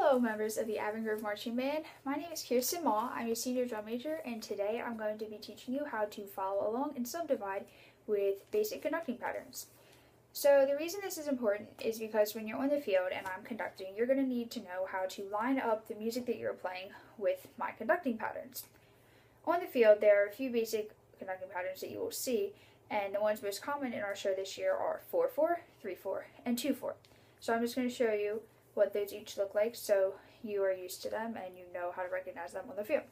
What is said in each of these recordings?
Hello members of the Avon Marching Band. My name is Kirsten Ma. I'm a senior drum major, and today I'm going to be teaching you how to follow along and subdivide with basic conducting patterns. So the reason this is important is because when you're on the field and I'm conducting, you're going to need to know how to line up the music that you're playing with my conducting patterns. On the field, there are a few basic conducting patterns that you will see, and the ones most common in our show this year are 4-4, 3-4, and 2-4. So I'm just going to show you what those each look like so you are used to them and you know how to recognize them on the field.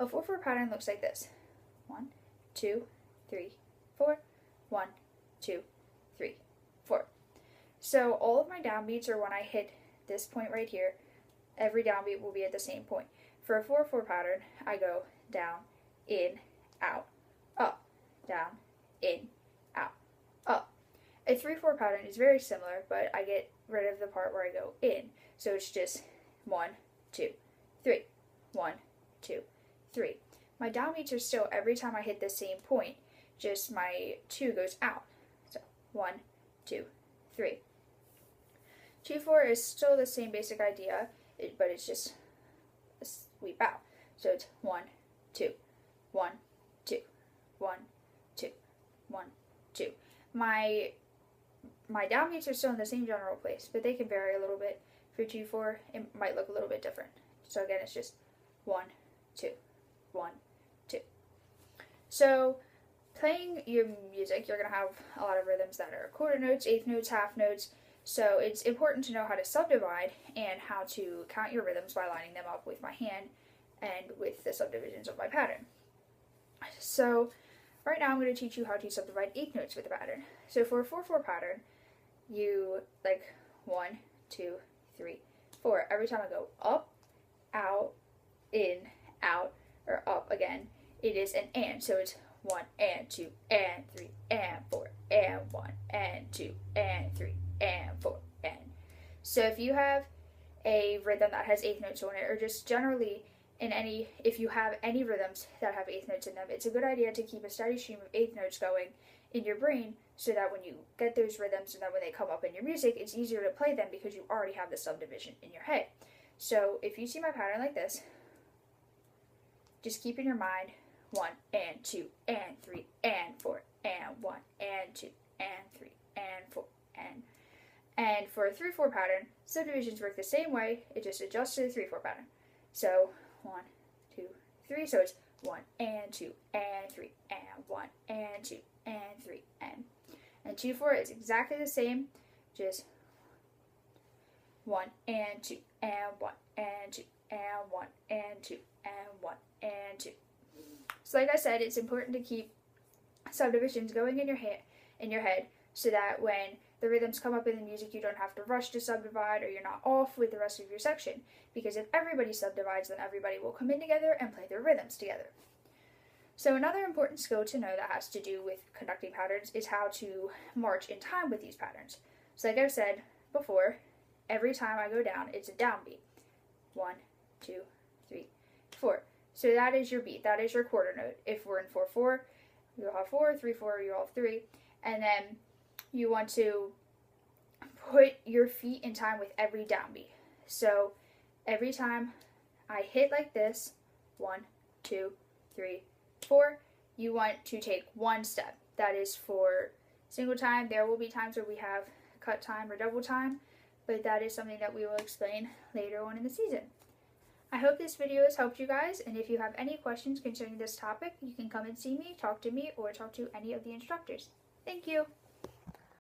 A 4-4 pattern looks like this. 1, 2, 3, 4, 1, 2, 3, 4. So all of my downbeats are when I hit this point right here. Every downbeat will be at the same point. For a 4-4 pattern, I go down, in, out, up, down, in, out, up. A 3-4 pattern is very similar, but I get rid of the part where I go in. So it's just 1, 2, 3, 1, 2, 3. My downbeats are still every time I hit the same point, just my 2 goes out. So 1, 2, 3. 2-4 is still the same basic idea, but it's just a sweep out. So it's 1, 2, 1, 2, 1, 2, 1, 2. My downbeats are still in the same general place, but they can vary a little bit. For 2-4, it might look a little bit different. So again, it's just 1, 2, 1, 2. So playing your music, you're going to have a lot of rhythms that are quarter notes, eighth notes, half notes. So it's important to know how to subdivide and how to count your rhythms by lining them up with my hand and with the subdivisions of my pattern. So right now I'm going to teach you how to subdivide eighth notes with a pattern. So for a 4-4 pattern, you like 1, 2, 3, 4. Every time I go up, out, in, out, or up again, it is an and. So it's 1 and 2 and 3 and 4 and 1 and 2 and 3 and 4 and. So if you have a rhythm that has eighth notes on it, or just generally if you have any rhythms that have eighth notes in them, it's a good idea to keep a steady stream of eighth notes going in your brain so that when you get those rhythms and then when they come up in your music, it's easier to play them because you already have the subdivision in your head. So if you see my pattern like this, just keep in your mind 1 and 2 and 3 and 4 and 1 and 2 and 3 and 4 and. And for a 3-4 pattern, subdivisions work the same way, it just adjusts to the 3-4 pattern. So 1, 2, 3, so it's 1 and 2 and 3 and 1 and 2 and 3 and. And 2-4 is exactly the same, just 1 and 2 and 1 and 2 and 1 and 2 and 1 and 2. So like I said, it's important to keep subdivisions going in your head so that when the rhythms come up in the music, you don't have to rush to subdivide or you're not off with the rest of your section. Because if everybody subdivides, then everybody will come in together and play their rhythms together. So another important skill to know that has to do with conducting patterns is how to march in time with these patterns. So like I've said before, every time I go down, it's a downbeat. 1, 2, 3, 4. So that is your beat. That is your quarter note. If we're in 4-4, you'll have 4, 3-4, you'll have 3. And then you want to put your feet in time with every downbeat. So every time I hit like this, 1, 2, 3, 4, you want to take one step. That is for single time. There will be times where we have cut time or double time, but that is something that we will explain later on in the season. I hope this video has helped you guys, and if you have any questions concerning this topic, you can come and see me, talk to me, or talk to any of the instructors. Thank you!